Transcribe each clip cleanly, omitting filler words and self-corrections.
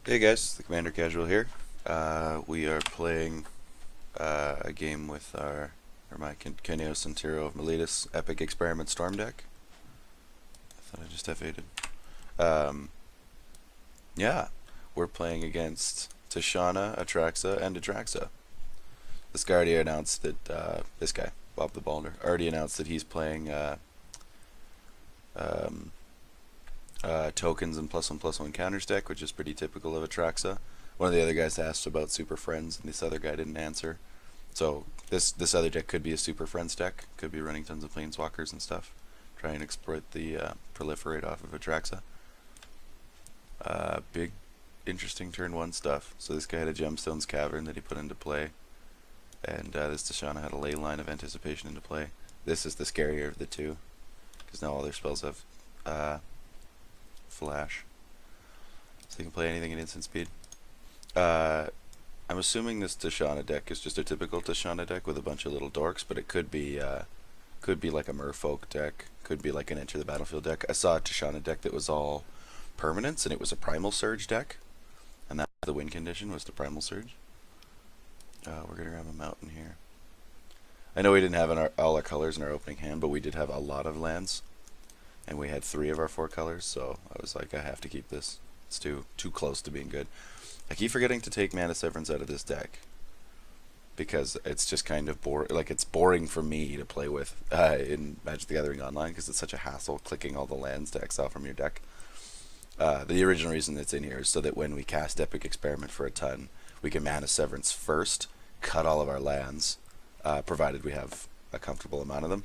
Hey guys, the Commander Casual here. We are playing a game with my Kynaios and Tiro of Meletis Epic Experiment Storm deck. I thought I just F8'd. Um, yeah, we're playing against Tishana, Atraxa, and Atraxa. This guy already announced that, this guy, Bob the Balder, already announced that he's playing um, tokens and +1/+1 counters deck, which is pretty typical of Atraxa. One of the other guys asked about Super Friends, and this other guy didn't answer. So this other deck could be a Super Friends deck. Could be running tons of Planeswalkers and stuff. Try and exploit the proliferate off of Atraxa. Big, interesting turn one stuff. So this guy had a Gemstone's Cavern that he put into play, and this Tishana had a Ley Line of Anticipation into play. This is the scarier of the two, because now all their spells have flash, so you can play anything at instant speed. I'm assuming this Tishana deck is just a typical Tishana deck with a bunch of little dorks, but it could be like a Merfolk deck, could be like an Enter the Battlefield deck. I saw a Tishana deck that was all permanents, and it was a Primal Surge deck, and that's the win condition was the Primal Surge. We're gonna grab a mountain here. I know we didn't have all our colors in our opening hand, but we did have a lot of lands, and we had 3 of our 4 colors, so I was like, I have to keep this. It's too close to being good. I keep forgetting to take Mana Severance out of this deck, because it's just kind of it's boring for me to play with in Magic the Gathering Online, because it's such a hassle clicking all the lands to exile from your deck. The original reason it's in here is so that when we cast Epic Experiment for a ton, we can Mana Severance first, cut all of our lands, provided we have a comfortable amount of them,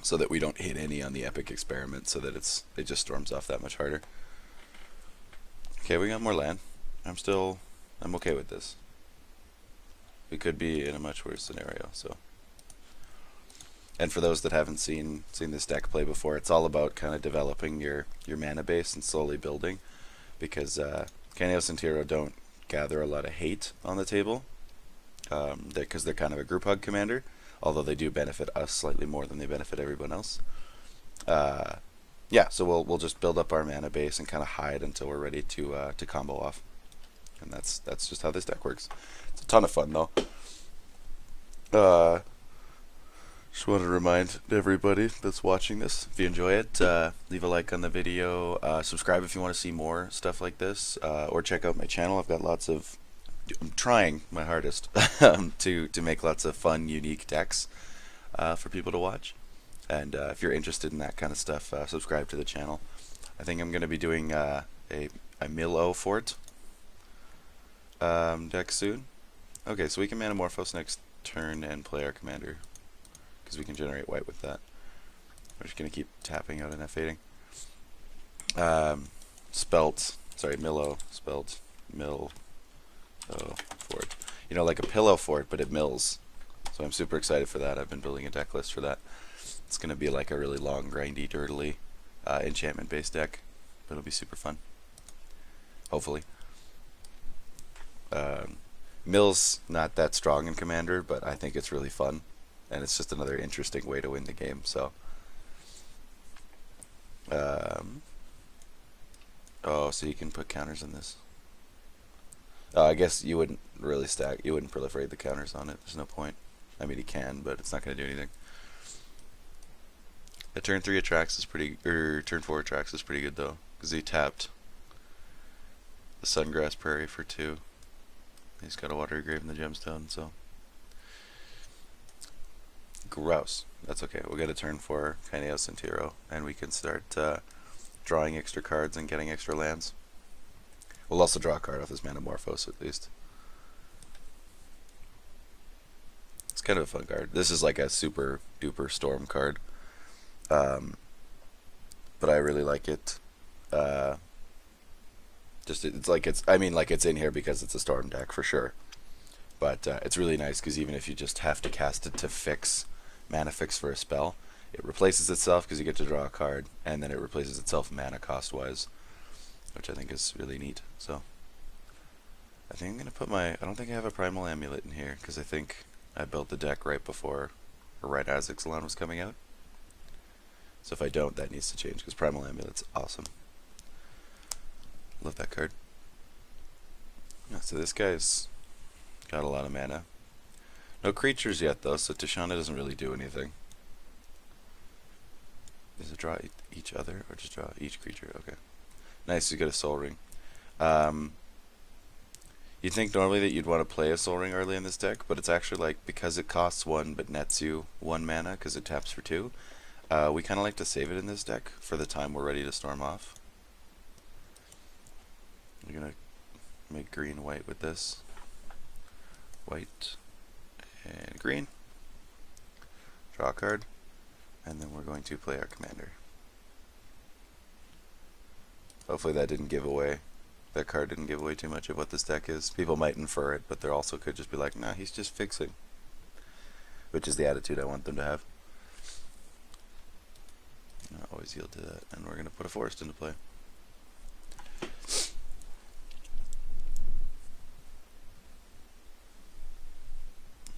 so that we don't hit any on the Epic Experiment, so that it just storms off that much harder. Okay, we got more land. I'm okay with this. We could be in a much worse scenario, so. And for those that haven't seen this deck play before, it's all about kind of developing your mana base and slowly building, because Kynaios and Tiro don't gather a lot of hate on the table, because they're kind of a group hug commander, although they do benefit us slightly more than they benefit everyone else. Yeah, so we'll just build up our mana base and kind of hide until we're ready to combo off, and that's just how this deck works. It's a ton of fun though. Just want to remind everybody that's watching this, if you enjoy it, leave a like on the video, subscribe if you want to see more stuff like this, or check out my channel. I've got I'm trying my hardest to make lots of fun, unique decks for people to watch. And if you're interested in that kind of stuff, subscribe to the channel. I think I'm going to be doing a Milo Fort deck soon. Okay, so we can Manamorphose next turn and play our commander, because we can generate white with that. We're just going to keep tapping out and F8ing. Milo, spelt Mill Fort. You know, like a pillow fort, but it mills. So I'm super excited for that. I've been building a deck list for that. It's going to be like a really long, grindy, dirtily enchantment-based deck, but it'll be super fun. Hopefully. Mill's not that strong in Commander, but I think it's really fun, and it's just another interesting way to win the game. So, oh, so you can put counters in this. I guess you wouldn't really you wouldn't proliferate the counters on it. There's no point. I mean, you can, but it's not going to do anything. The turn 3 Atraxa is turn 4 Atraxa is pretty good though, because he tapped the Sungrass Prairie for 2. He's got a Watery Grave in the Gemstone, so. Gross. That's okay. We'll get a turn 4 Kynaios and Tiro, and we can start drawing extra cards and getting extra lands. We'll also draw a card off this Manamorphose at least. It's kind of a fun card. This is like a super duper storm card. But I really like it. It's in here because it's a storm deck for sure. But it's really nice because even if you just have to cast it to fix mana fix for a spell, it replaces itself because you get to draw a card, and then it replaces itself mana cost wise, which I think is really neat. So I think I'm gonna put I don't think I have a Primal Amulet in here because I think I built the deck right before or right as Ixalan was coming out. So if I don't, that needs to change, because Primal Amulet's awesome. Love that card. So this guy's got a lot of mana. No creatures yet though, so Tishana doesn't really do anything. Does it draw each other or just draw each creature? Okay. Nice, you get a Soul Ring. You'd think normally that you'd want to play a Soul Ring early in this deck, but it's actually like, because it costs 1 but nets you 1 mana because it taps for 2, we kind of like to save it in this deck for the time we're ready to storm off. We're going to make green white with this. White and green. Draw a card. And then we're going to play our commander. Hopefully that didn't give away, that card didn't give away too much of what this deck is. People might infer it, but they also could just be like, nah, he's just fixing. Which is the attitude I want them to have. I always yield to that. And we're going to put a forest into play.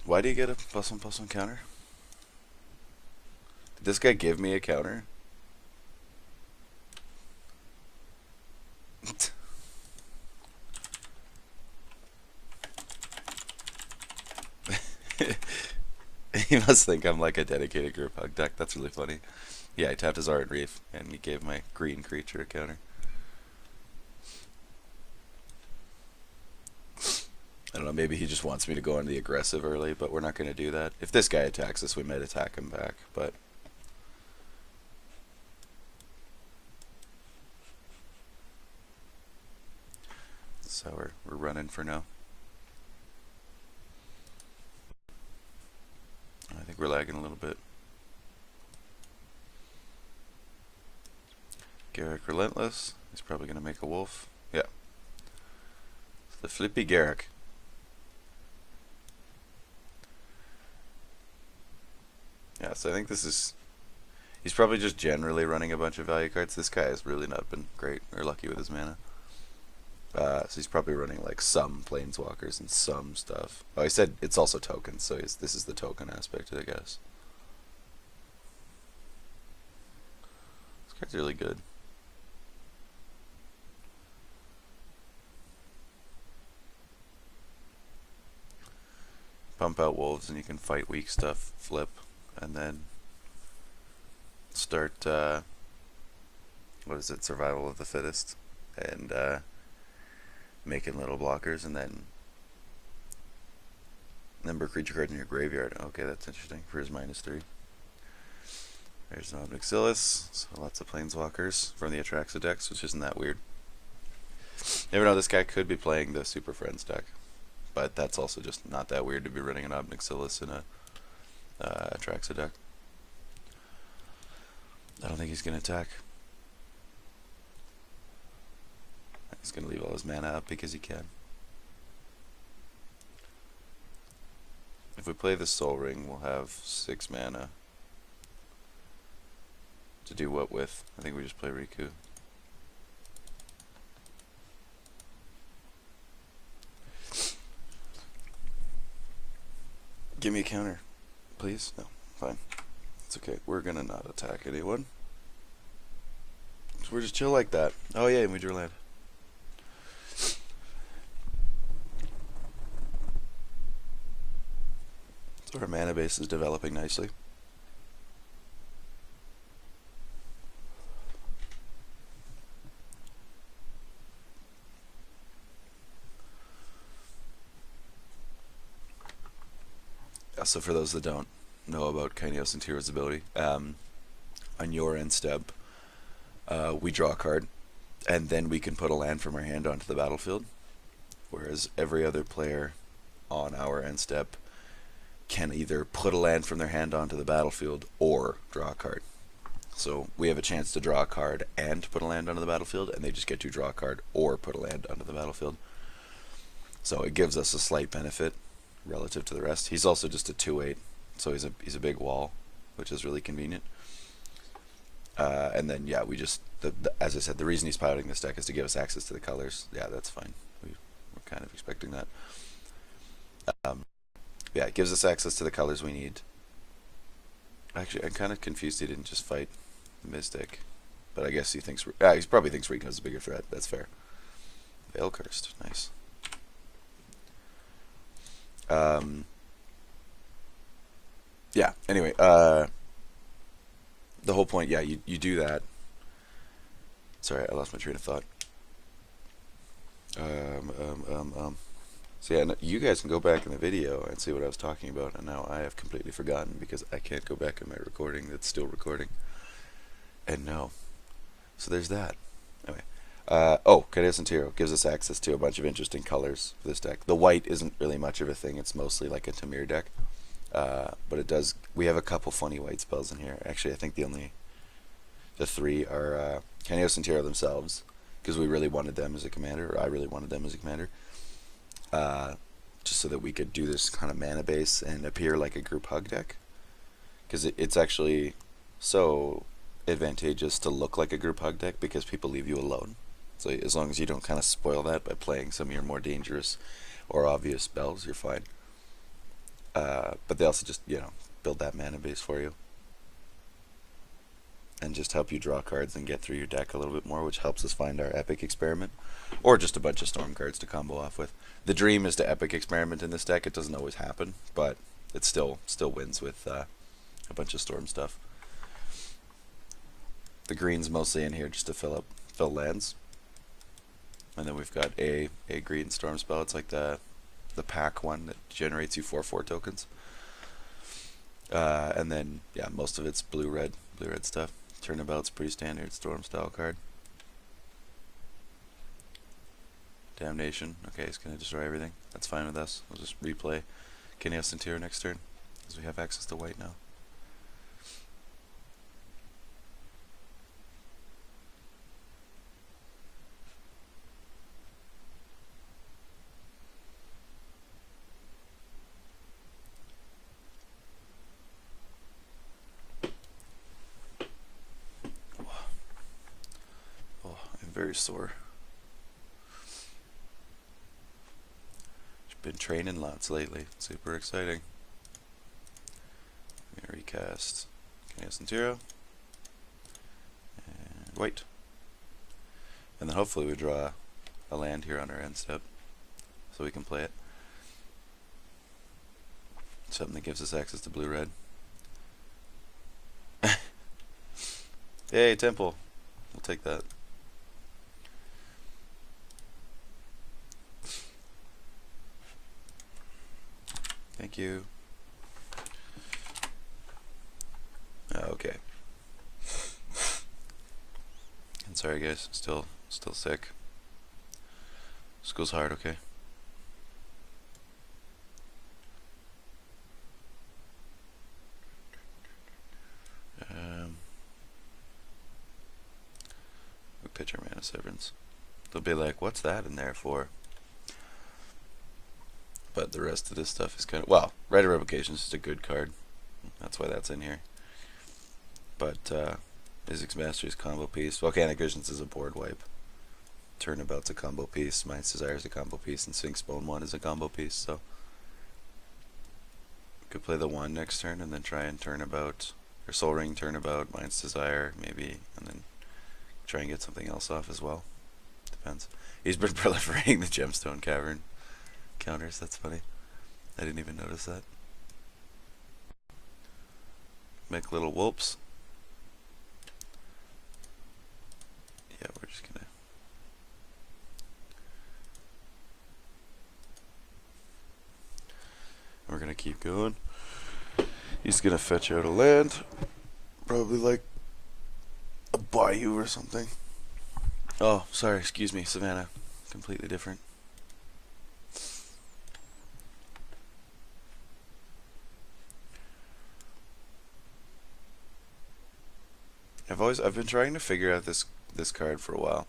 Why do you get a +1/+1 counter? Did this guy give me a counter? He must think I'm like a dedicated group hug deck. That's really funny. Yeah, I tapped his Ardent Reef, and he gave my green creature a counter. I don't know, maybe he just wants me to go on the aggressive early, but we're not going to do that. If this guy attacks us, we might attack him back, but... So we're running for now. I think we're lagging a little bit. Garrick Relentless. He's probably going to make a wolf. Yeah. It's the Flippy Garrick. Yeah, so I think this is... He's probably just generally running a bunch of value cards. This guy has really not been great or lucky with his mana. So he's probably running like some planeswalkers and some stuff. Oh, I said it's also tokens, so this is the token aspect, I guess. This card's really good. Pump out wolves and you can fight weak stuff, flip, and then start, what is it, survival of the fittest, and making little blockers, and then number of creature cards in your graveyard. Okay, that's interesting for his -3. There's no Meletis, so lots of planeswalkers from the Atraxa decks, which isn't that weird. Never know, this guy could be playing the Super Friends deck, but that's also just not that weird to be running an Obnixilis in a Atraxa deck. I don't think he's going to attack. He's going to leave all his mana up because he can. If we play the Soul Ring, we'll have 6 mana. To do what with? I think we just play Riku. Give me a counter, please. No, fine. It's okay. We're gonna not attack anyone. So we're just chill like that. Oh yeah, and we drew land. So our mana base is developing nicely. So for those that don't know about Kynaios and Tiro's ability, on your end step, we draw a card, and then we can put a land from our hand onto the battlefield, whereas every other player on our end step can either put a land from their hand onto the battlefield or draw a card. So we have a chance to draw a card and put a land onto the battlefield, and they just get to draw a card or put a land onto the battlefield. So it gives us a slight benefit relative to the rest. He's also just a 2/8, so he's a big wall, which is really convenient. And then yeah, we just as I said, the reason he's piloting this deck is to give us access to the colors. Yeah, that's fine. We're kind of expecting that. Yeah, it gives us access to the colors we need. Actually, I'm kind of confused he didn't just fight Mystic, but I guess he thinks he probably thinks Rico's a bigger threat. That's fair. Veil Cursed, nice. Yeah. Anyway, the whole point, yeah, you do that. Sorry, I lost my train of thought. So yeah, no, you guys can go back in the video and see what I was talking about, and now I have completely forgotten because I can't go back in my recording that's still recording. And no. So there's that. Anyway. Kynaios and Tiro gives us access to a bunch of interesting colors for this deck. The white isn't really much of a thing. It's mostly like a Tamir deck. But it does... We have a couple funny white spells in here. Actually, I think the three are Kynaios and Tiro themselves, because we really wanted them as a commander, or I really wanted them as a commander. Just so that we could do this kind of mana base and appear like a group hug deck. Because it's actually so advantageous to look like a group hug deck because people leave you alone. So as long as you don't kind of spoil that by playing some of your more dangerous or obvious spells, you're fine. But they also just, build that mana base for you. And just help you draw cards and get through your deck a little bit more, which helps us find our Epic Experiment. Or just a bunch of Storm cards to combo off with. The dream is to Epic Experiment in this deck. It doesn't always happen, but it still wins with a bunch of Storm stuff. The green's mostly in here just to fill lands. And then we've got a green Storm spell. It's like the pack one that generates you 4/4 tokens. And then, yeah, most of it's blue-red stuff. Turnabout's pretty standard Storm style card. Damnation. Okay, it's going to destroy everything. That's fine with us. We'll just replay Kynaios and Tiro next turn, because we have access to white now. Very sore. Been training lots lately. Super exciting. I'm gonna recast Kynaios and Tiro and white, and then hopefully we draw a land here on our end step, so we can play it. Something that gives us access to blue-red. Yay, temple. We'll take that. Thank you. Okay. And sorry guys, still sick. School's hard, okay? We pitch our Mana Severance. They'll be like, what's that in there for? But the rest of this stuff is kind of... Well, Right of Revocation is just a good card. That's why that's in here. But, Mizzix Mastery's combo piece. Volcanic Visions is a board wipe. Turnabout's a combo piece. Mind's Desire is a combo piece. And Sphinx Bone 1 is a combo piece, so... We could play the 1 next turn and then try and Turnabout. Or Soul Ring Turnabout, Mind's Desire, maybe. And then try and get something else off as well. Depends. He's been proliferating the Gemstone Cavern counters. That's funny. I didn't even notice that. Make little whoops. Yeah, we're just gonna... We're gonna keep going. He's gonna fetch out a land. Probably like a bayou or something. Oh, sorry, excuse me, Savannah. Completely different. I've been trying to figure out this card for a while.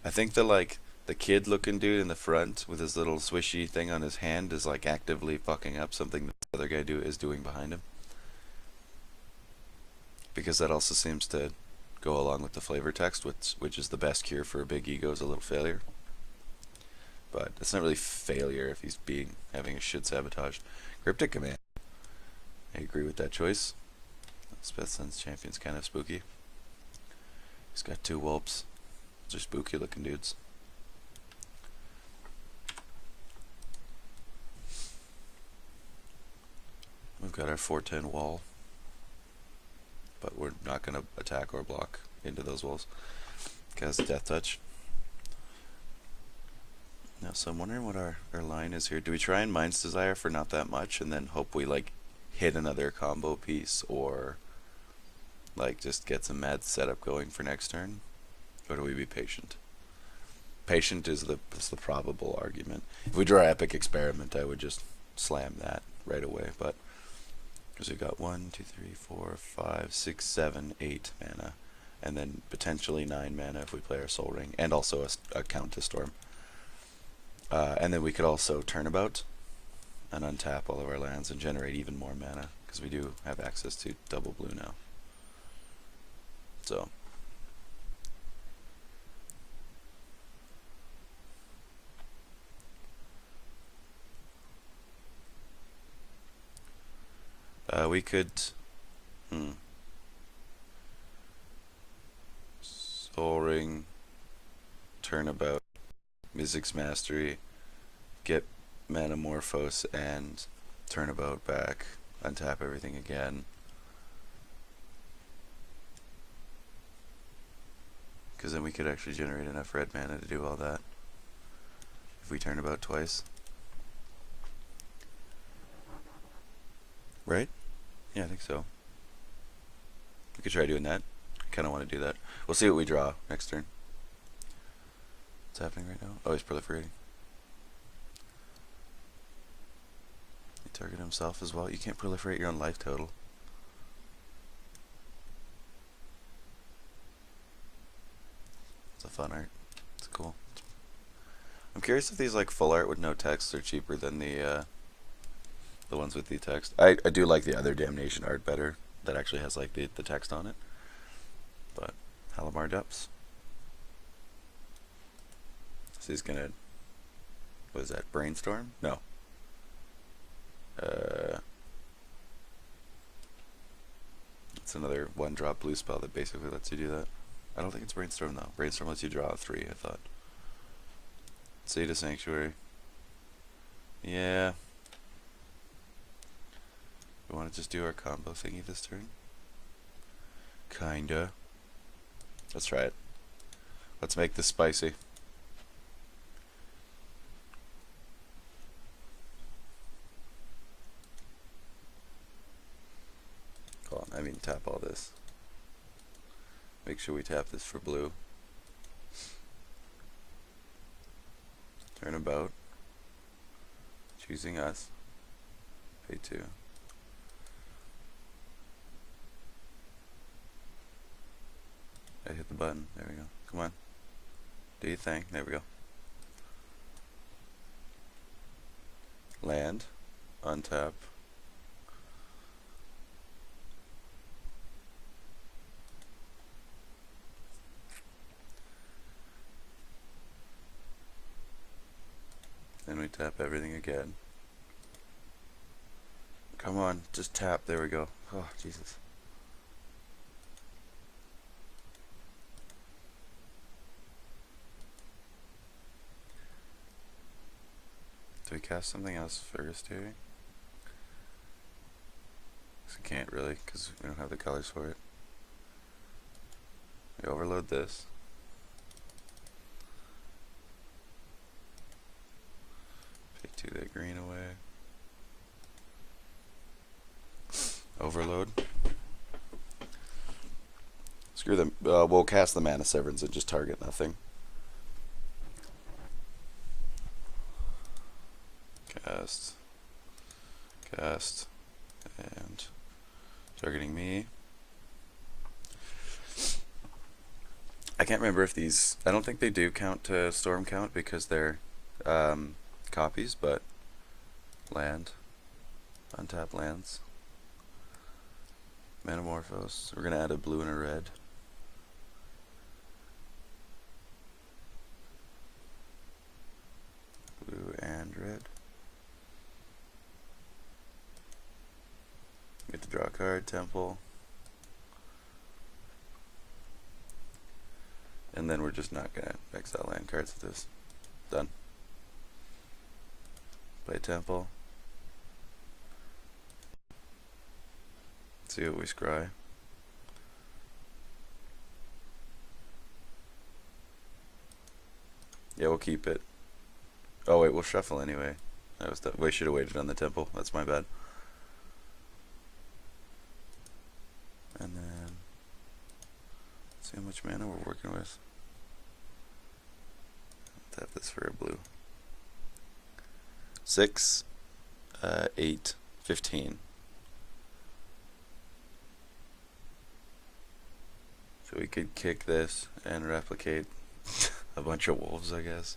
I think the kid looking dude in the front with his little swishy thing on his hand is like actively fucking up something that the other guy is doing behind him. Because that also seems to go along with the flavor text, which is the best cure for a big ego is a little failure. But it's not really failure if he's having his shit sabotaged. Cryptic Command. I agree with that choice. Spetson's Champion's kind of spooky. He's got 2 whelps. Those are spooky looking dudes. got our 4/10 wall, but we're not going to attack or block into those walls because death touch. Now, so I'm wondering what our line is here. Do we try and Mind's Desire for not that much and then hope we like hit another combo piece, or like just get some mad setup going for next turn? Or do we be patient? Patient is the probable argument. If we draw Epic Experiment, I would just slam that right away, but because we've got 1, 2, 3, 4, 5, 6, 7, 8 mana, and then potentially 9 mana if we play our Soul Ring, and also a Count to Storm. And then we could also turnabout and untap all of our lands and generate even more mana, because we do have access to double blue now. So we could Soul Ring, turnabout, Mizzix Mastery, get Manamorphose, and turnabout back, untap everything again. Because then we could actually generate enough red mana to do all that if we turnabout twice. Right? Yeah, I think so. We could try doing that. I kind of want to do that. We'll see what we draw next turn. What's happening right now? Oh, he's proliferating. He targeted himself as well. You can't proliferate your own life total. It's a fun art. It's cool. I'm curious if these like full art with no text are cheaper than the ones with the text. I do like the other Damnation art better, that actually has like the text on it. But Halimar Depths. So he's gonna, what is that, Brainstorm? No. It's another 1-drop blue spell that basically lets you do that. I don't think it's Brainstorm though. Brainstorm lets you draw a 3, I thought. Seda Sanctuary. Yeah. We want to just do our combo thingy this turn? Kinda. Let's try it. Let's make this spicy. Well, I mean, tap all this. Make sure we tap this for blue. Turnabout. Choosing us. Pay 2. I hit the button. There we go. Come on. Do your thing. There we go. Land. Untap. Then we tap everything again. Come on. Just tap. There we go. Oh, Jesus. Do we cast something else first here? We can't really, because we don't have the colors for it. We overload this. Take 2 that green away. Overload. Screw them. We'll cast the Mana Severance and just target nothing. Cast, and targeting me. I can't remember if these, I don't think they do count to Storm count because they're copies, but land, untap lands, Manamorphose. We're gonna add a blue and a red. Blue and red. Get to draw a card, Temple. And then we're just not gonna exile land cards with this. Done. Play Temple. see what we scry. Yeah, we'll keep it. Oh wait, we'll shuffle anyway. We should have waited on the temple. That's my bad. And then let's see how much mana we're working with. Tap this for a blue. 6, 8, 15. So we could kick this and replicate a bunch of wolves, I guess.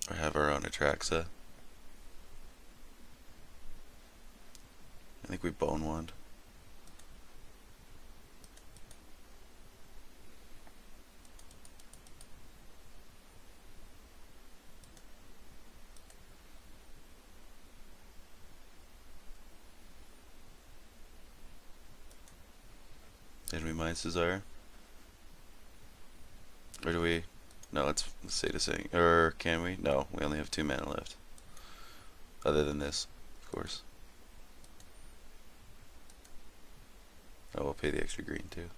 Or have our own Atraxa. I think we bone wand. Did we Mind's Desire? Or do we? No, let's say the same. Or can we? No, we only have 2 mana left. Other than this, of course. Oh, we'll pay the extra green too.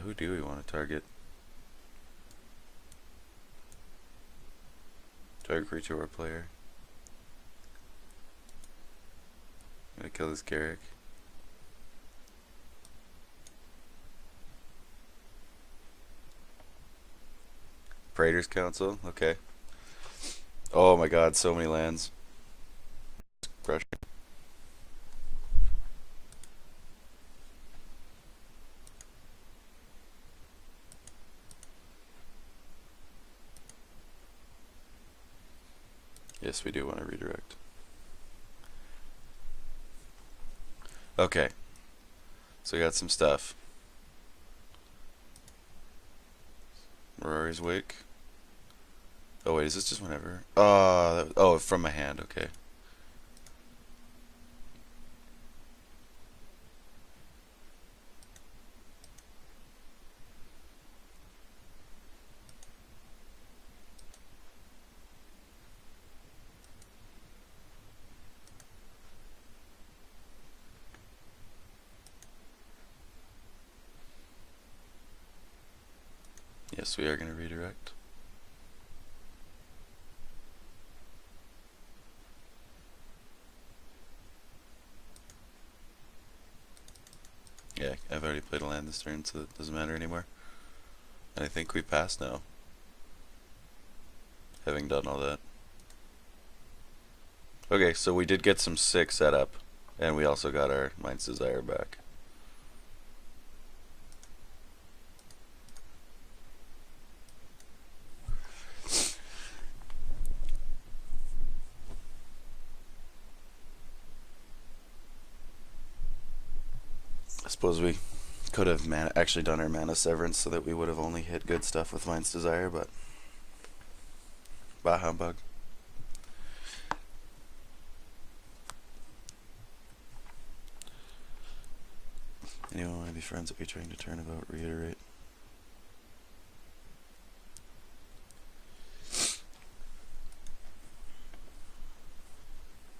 Who do we want to target? Target creature or player. I'm gonna kill this Garrick. Praetor's Council, okay. Oh my god, so many lands. Crushing. Yes, we do want to redirect. Okay. So we got some stuff. Mirari's Wake. Oh wait, is this just whenever? Oh, from my hand, okay. Yes, we are going to redirect. Yeah, I've already played a land this turn, so it doesn't matter anymore. And I think we pass now, having done all that. Okay, so we did get some 6 set up, and we also got our Mind's Desire back. I suppose we could have actually done our mana severance so that we would have only hit good stuff with Mind's Desire, but bah humbug. Anyone want to be friends that we're trying to turn about? Reiterate.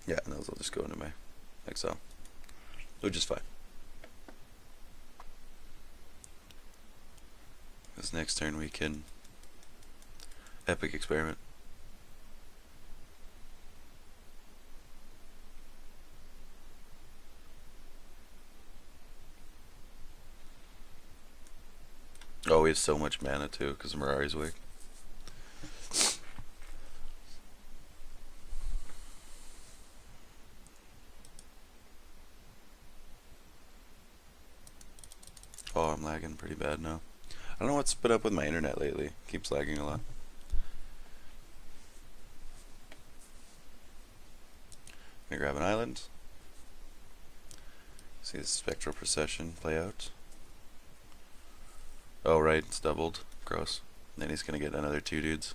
Yeah, and those will just go into my Excel, which is fine. This next turn we can Epic Experiment. Oh, we have so much mana too, because of Mirari's Wake. Oh, I'm lagging pretty bad now. I don't know what's been up with my internet lately. Keeps lagging a lot. I'm gonna grab an island. See the Spectral Procession play out. Oh right, it's doubled. Gross. And then he's gonna get another 2 dudes.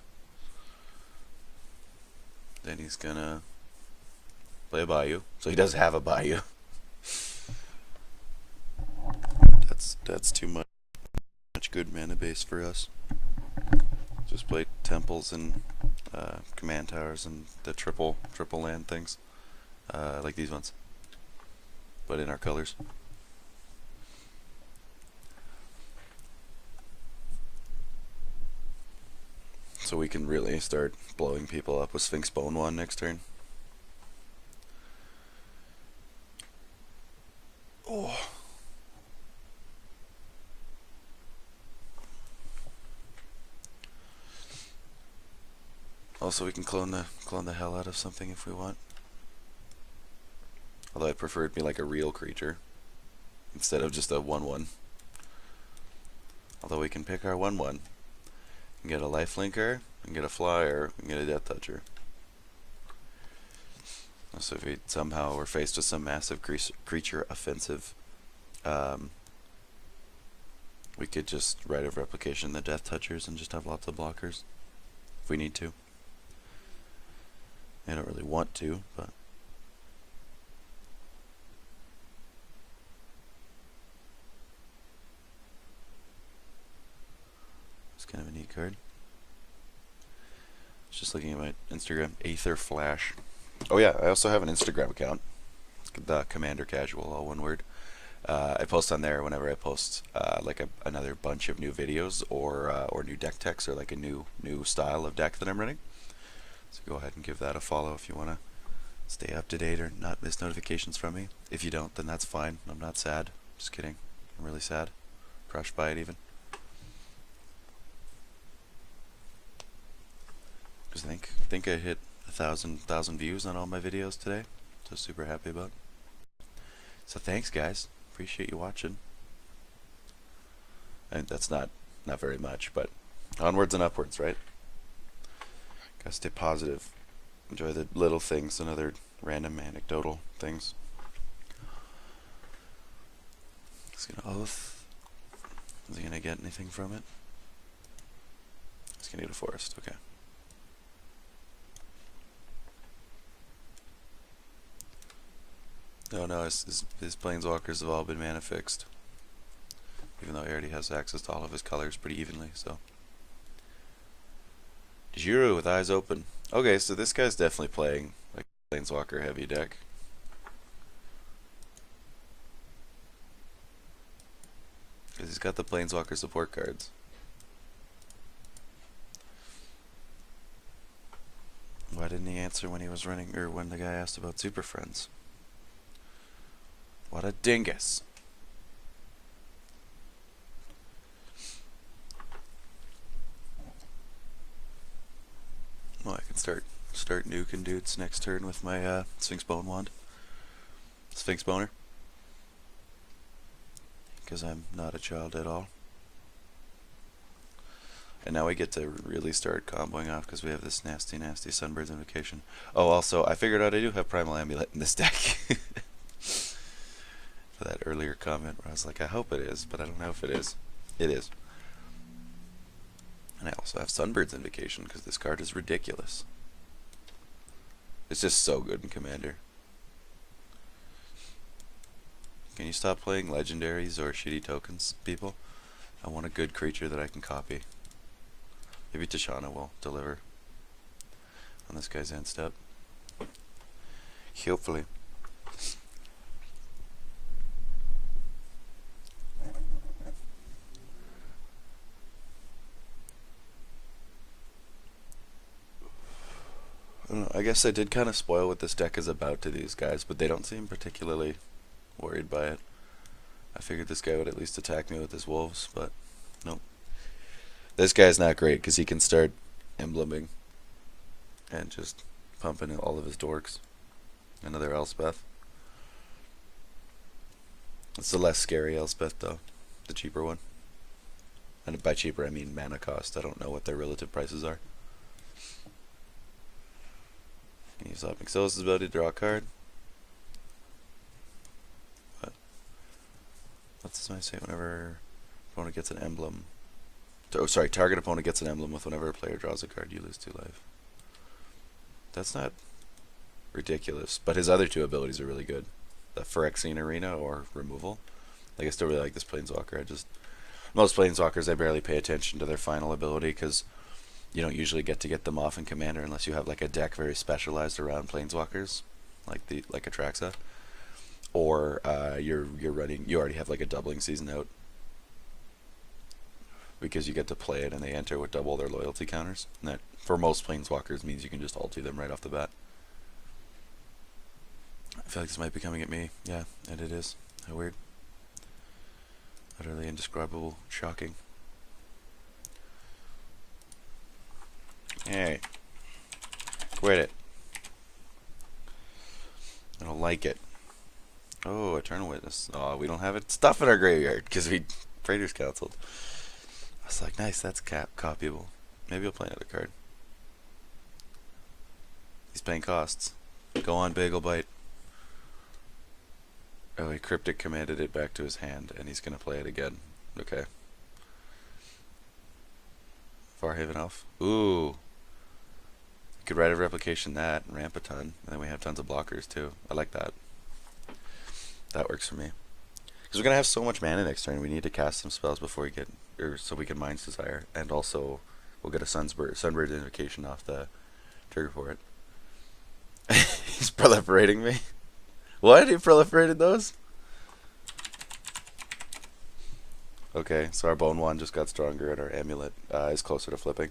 Then he's gonna play a Bayou. So he does have a Bayou. That's too much good mana base for us. Just play temples and command towers and the triple land things, like these ones, but in our colors. So we can really start blowing people up with Sphinx Bone 1 next turn. Oh. Also, we can clone the hell out of something if we want. Although I prefer it be like a real creature instead of just a 1/1. Although we can pick our 1/1 and get a lifelinker and get a flyer and get a death toucher. So if we somehow were faced with some massive creature offensive, we could just Rite of Replication the death touchers and just have lots of blockers if we need to. I don't really want to, but it's kind of a neat card. Just looking at my Instagram, Aether Flash. Oh yeah, I also have an Instagram account, the Commander Casual, all one word. I post on there whenever I post like another bunch of new videos or new deck techs or like a new style of deck that I'm running. So go ahead and give that a follow if you want to stay up to date or not miss notifications from me. If you don't, then that's fine. I'm not sad. Just kidding. I'm really sad. Crushed by it even. Because I think I hit 1,000 views on all my videos today. So super happy about. So thanks guys. Appreciate you watching. And that's not very much, but onwards and upwards, right? Gotta stay positive. Enjoy the little things and other random anecdotal things. He's gonna oath. Is he gonna get anything from it? He's gonna get a forest, okay. No, his planeswalkers have all been mana fixed. Even though he already has access to all of his colors pretty evenly, so. Tiro with eyes open. Okay, so this guy's definitely playing like planeswalker heavy deck. Because he's got the planeswalker support cards. Why didn't he answer when he was running, or when the guy asked about Super Friends? What a dingus. Well, I can start nuking dudes next turn with my Sphinx Bone wand. Sphinx Boner. Because I'm not a child at all. And now we get to really start comboing off because we have this nasty Sunbird's Invocation. Oh, also, I figured out I do have Primal Amulet in this deck. For that earlier comment where I was like, I hope it is, but I don't know if it is. It is. And I also have Sunbird's Invocation because this card is ridiculous. It's just so good in Commander. Can you stop playing legendaries or shitty tokens, people? I want a good creature that I can copy. Maybe Tishana will deliver on this guy's end step. Hopefully. I don't know, I guess I did kind of spoil what this deck is about to these guys, but they don't seem particularly worried by it. I figured this guy would at least attack me with his wolves, but nope. This guy's not great because he can start embleming and just pumping in all of his dorks. Another Elspeth. It's the less scary Elspeth though, the cheaper one. And by cheaper I mean mana cost. I don't know what their relative prices are. Can use up Mixosis' ability to draw a card. What? What's this might say? Whenever opponent gets an emblem. Oh, sorry. Target opponent gets an emblem with whenever a player draws a card, you lose 2 life. That's not ridiculous, but his other 2 abilities are really good. The Phyrexian Arena or removal. Like I still really like this Planeswalker. Most Planeswalkers I barely pay attention to their final ability because You don't usually get to get them off in Commander unless you have like a deck very specialized around Planeswalkers, like Atraxa, or you already have like a doubling season out, because you get to play it and they enter with double their loyalty counters. And that, for most Planeswalkers, means you can just ulti them right off the bat. I feel like this might be coming at me. Yeah, and it is. How weird. Utterly indescribable. Shocking. Hey. Quit it. I don't like it. Oh, Eternal Witness. Oh, we don't have it stuff in our graveyard because we Praetor's canceled. I was like, nice, that's copyable. Maybe I'll play another card. He's paying costs. Go on, Bagel Bite. Oh, he Cryptic commanded it back to his hand, and he's going to play it again. Okay. Farhaven Elf. Ooh. You could write a replication that, and ramp a ton, and then we have tons of blockers too. I like that. That works for me. Because we're going to have so much mana next turn, we need to cast some spells before we get, or so we can Mind's Desire, and also we'll get a Sunbird invocation off the trigger for it. He's proliferating me. What? He proliferated those? Okay, so our Bone Wand just got stronger and our Amulet is closer to flipping.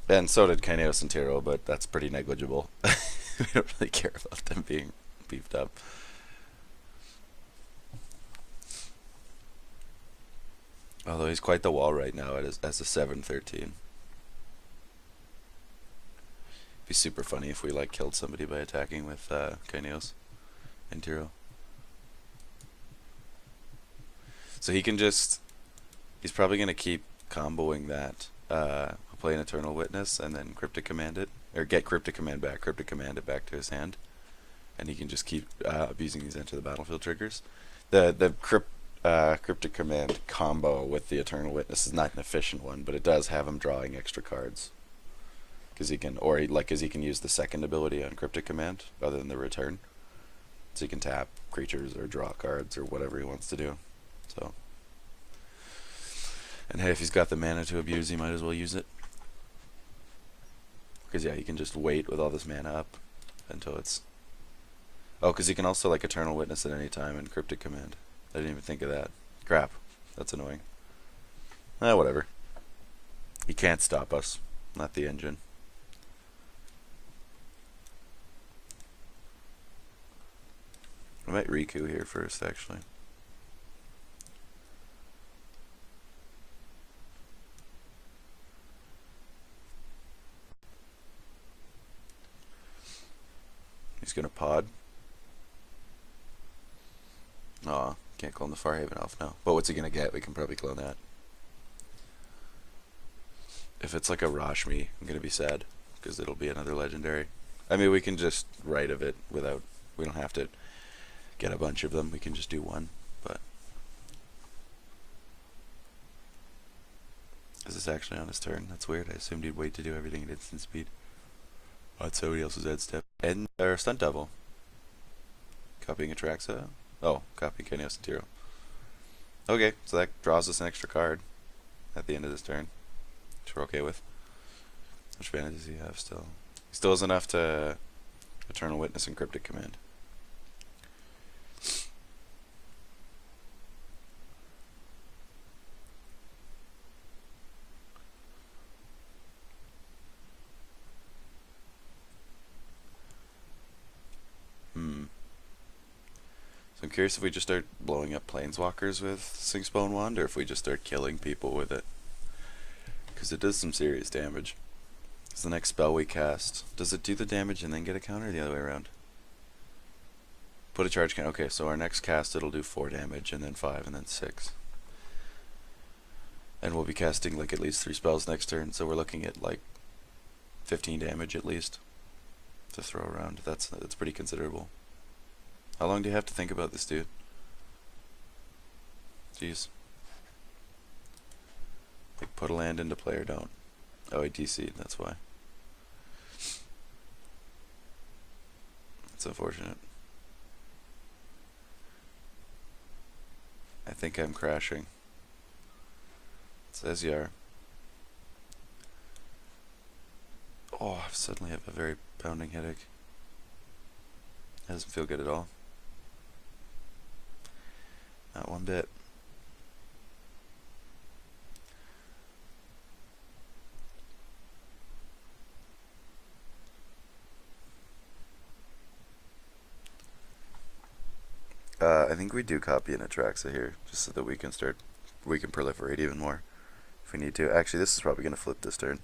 And so did Kynaios and Tiro, but that's pretty negligible. We don't really care about them being beefed up. Although he's quite the wall right now as a 7/13. Be super funny if we like killed somebody by attacking with Kynaios and Tiro. So he can just, he's probably going to keep comboing that. He'll play an Eternal Witness and then Cryptic Command it, or get Cryptic Command back, Cryptic Command it back to his hand, and he can just keep abusing these Enter the Battlefield triggers. The Cryptic Command combo with the Eternal Witness is not an efficient one, but it does have him drawing extra cards. Because he can, because he can use the second ability on Cryptic Command other than the return. So he can tap creatures or draw cards or whatever he wants to do. So, and hey, if he's got the mana to abuse, he might as well use it. Because yeah, he can just wait with all this mana up until it's... Oh, because he can also like Eternal Witness at any time and Cryptic Command. I didn't even think of that. Crap. That's annoying. Whatever. He can't stop us. Not the engine. I might Riku here first, actually. He's gonna pod. Aw, can't clone the Farhaven Elf now. But what's he gonna get? We can probably clone that. If it's like a Rashmi, I'm gonna be sad, because it'll be another legendary. I mean, we can just write of it without... We don't have to get a bunch of them. We can just do one, but... Is this actually on his turn? That's weird. I assumed he'd wait to do everything at instant speed. Oh, it's somebody else's head step. And or Stunt Double. Copying Atraxa. Oh, copying Kynaios and Tiro. Okay, so that draws us an extra card at the end of this turn, which we're okay with. Which mana does he have still? He still has enough to Eternal Witness and Cryptic Command. So I'm curious if we just start blowing up Planeswalkers with Sync's Bone Wand, or if we just start killing people with it. Because it does some serious damage. It's the next spell we cast. Does it do the damage and then get a counter, or the other way around? Put a charge counter. Okay, so our next cast it'll do 4 damage, and then 5, and then 6. And we'll be casting like at least 3 spells next turn, so we're looking at like 15 damage at least to throw around. That's pretty considerable. How long do you have to think about this, dude? Jeez. Like, put a land into play or don't. Oh, I DC'd, that's why. It's unfortunate. I think I'm crashing. It says you are. Oh, I suddenly have a very pounding headache. It doesn't feel good at all. Not one bit. I think we do copy an Atraxa here, just so that we can proliferate even more if we need to. Actually, this is probably going to flip this turn.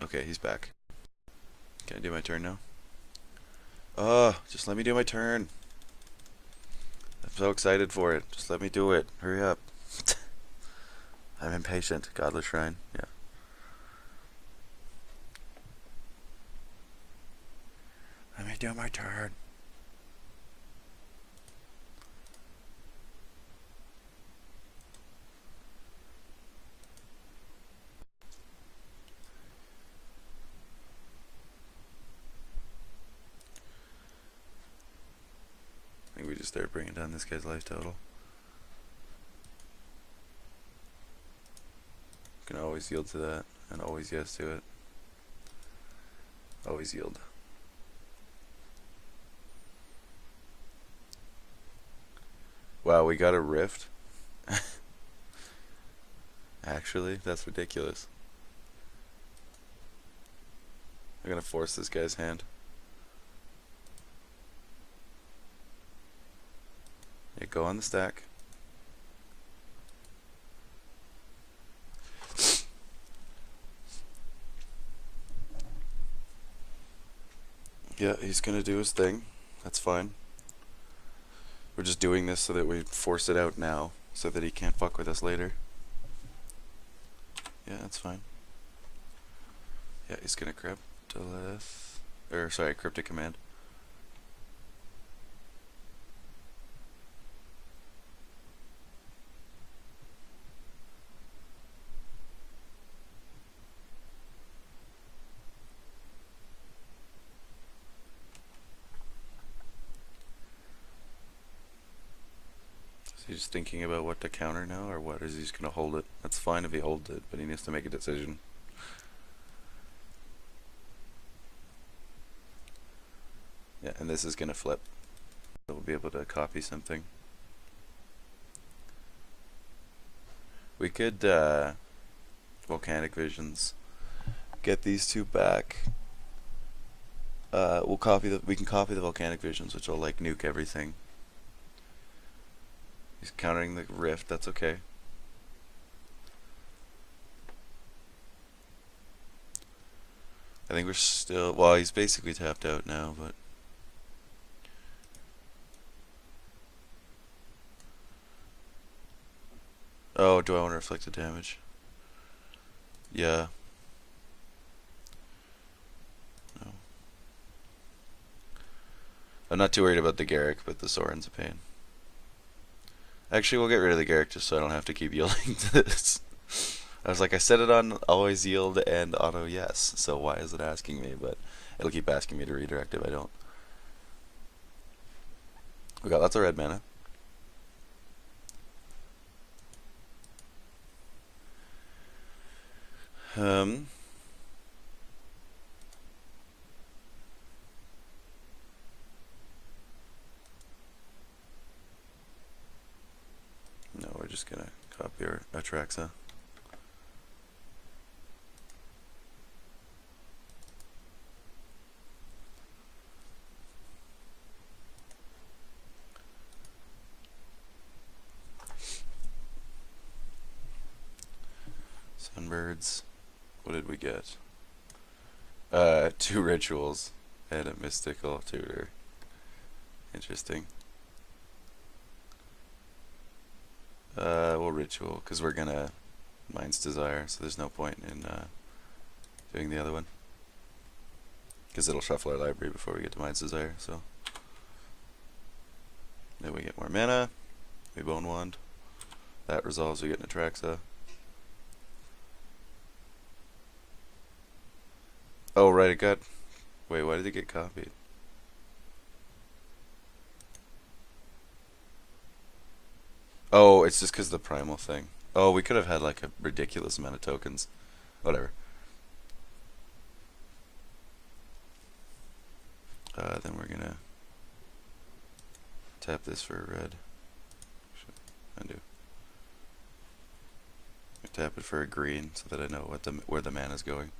Okay, he's back. Can I do my turn now? Oh, just let me do my turn. I'm so excited for it. Just let me do it. Hurry up. I'm impatient. Godless Shrine. Yeah. Let me do my turn. I think we just started bringing down this guy's life total. Can always yield to that, and always yes to it. Always yield. Wow, we got a rift? Actually, that's ridiculous. I'm gonna force this guy's hand. Yeah, go on the stack. Yeah, he's gonna do his thing. That's fine. We're just doing this so that we force it out now, so that he can't fuck with us later. Yeah, that's fine. Yeah, he's gonna Cryptolith. Or, sorry, Cryptic Command. He's thinking about what to counter now, or what? Is he just gonna hold it? That's fine if he holds it, but he needs to make a decision. Yeah, and this is gonna flip. So we'll be able to copy something. We could Volcanic Visions. Get these two back. We can copy the Volcanic Visions, which will like nuke everything. He's countering the rift, that's okay. I think we're still, well, he's basically tapped out now, but oh, do I want to reflect the damage? Yeah. No. I'm not too worried about the Garrick, but the Soren's a pain. Actually, we'll get rid of the Garrick just so I don't have to keep yielding to this. I was like, I set it on always yield and auto yes, so why is it asking me? But it'll keep asking me to redirect if I don't. We got lots of red mana. No, we're just gonna copy our Atraxa. Sunbirds. What did we get? 2 rituals and a mystical tutor. Interesting. We'll ritual, because we're gonna Mind's Desire, so there's no point in doing the other one. Because it'll shuffle our library before we get to Mind's Desire, so. Then we get more mana. We Bone Wand. That resolves, we get an Atraxa. Oh, right, it got... Wait, why did it get copied? Oh, it's just because the primal thing. Oh, we could have had like a ridiculous amount of tokens. Whatever. Then we're gonna tap this for a red. Undo. Tap it for a green so that I know what where the mana is going.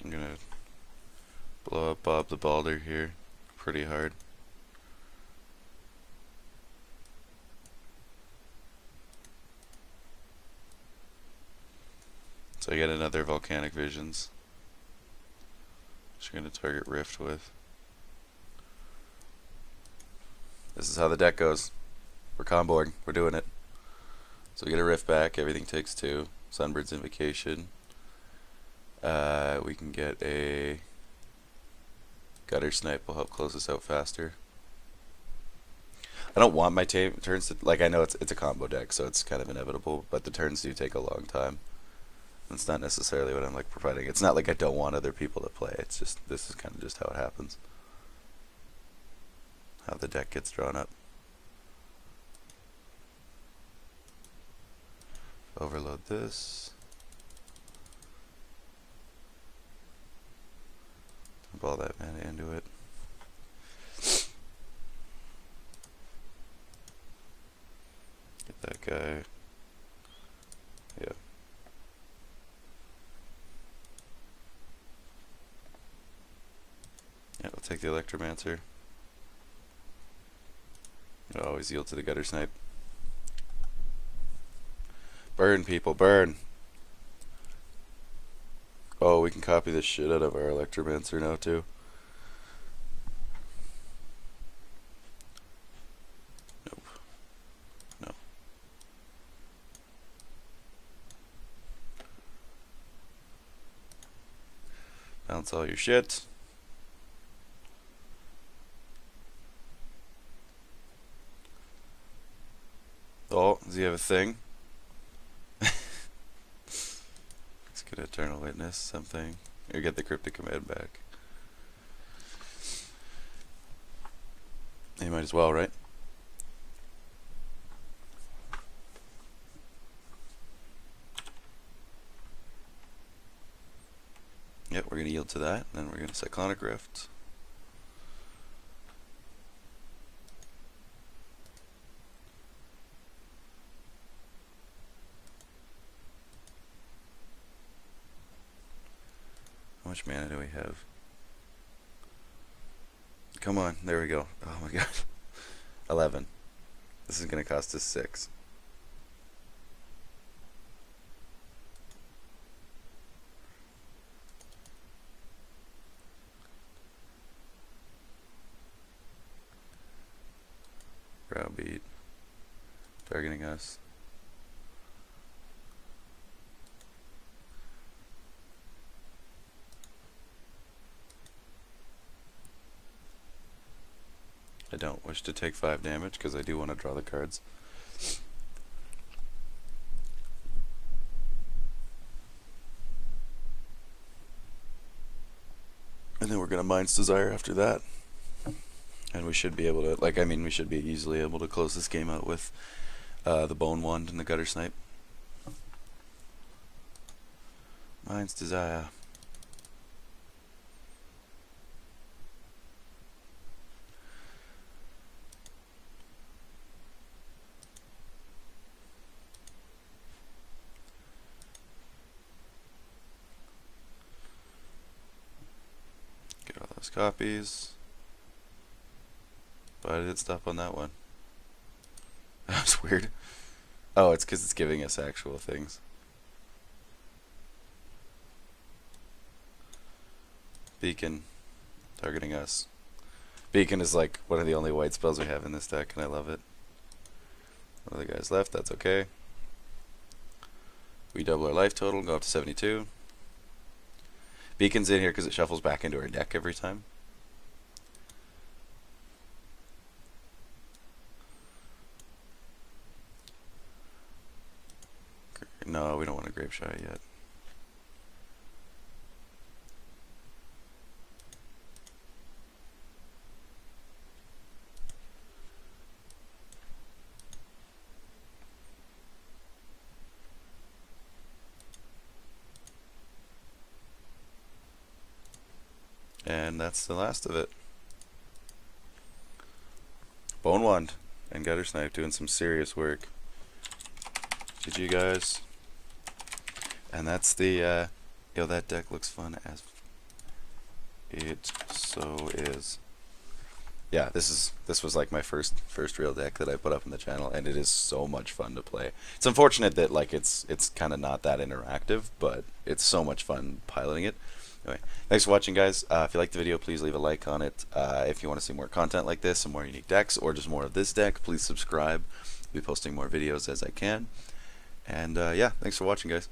I'm gonna blow up Bob the Balder here pretty hard. So I get another Volcanic Visions, which I'm going to target Rift with. This is how the deck goes. We're comboing. We're doing it. So we get a Rift back. Everything takes 2. Sunbird's Invocation. We can get a Gutter Snipe. Will help close us out faster. I don't want my turns to, like, I know it's a combo deck, so it's kind of inevitable, but the turns do take a long time. It's not necessarily what I'm like providing. It's not like I don't want other people to play. It's just, this is kind of just how it happens. How the deck gets drawn up. Overload this. Dump all that mana into it. Get that guy. Yeah. Yeah, we'll take the Electromancer. It'll always yield to the Gutter Snipe. Burn, people, burn! Oh, we can copy the shit out of our Electromancer now, too. Nope. No. Bounce all your shit. Oh, does he have a thing? Let's get Eternal Witness, something. Or get the Cryptic Command back. You might as well, right? Yep, we're going to yield to that. Then we're going to Cyclonic Rift. How much mana do we have? Come on, there we go. Oh my god. 11. This is going to cost us 6. Browbeat. Targeting us. I don't wish to take 5 damage because I do want to draw the cards. And then we're going to Mind's Desire after that. And we should be able to, like, I mean, we should be easily able to close this game out with the Bone Wand and the Gutter Snipe. Mind's Desire. Get all those copies. Why did it stop on that one? That was weird. Oh, it's because it's giving us actual things. Beacon. Targeting us. Beacon is like one of the only white spells we have in this deck, and I love it. One of the guys left, that's okay. We double our life total, go up to 72. Beacon's in here because it shuffles back into our deck every time. No, we don't want a Grape Shy yet. And that's the last of it. Bone Wand and Gutter Snipe doing some serious work. GG guys. And that's the yo, that deck looks fun as it so is. Yeah, this was like my first real deck that I put up on the channel, and it is so much fun to play. It's unfortunate that like it's kind of not that interactive, but it's so much fun piloting it. Anyway, thanks for watching, guys. If you liked the video, please leave a like on it. If you want to see more content like this, some more unique decks, or just more of this deck, please subscribe. I'll be posting more videos as I can. And yeah, thanks for watching, guys.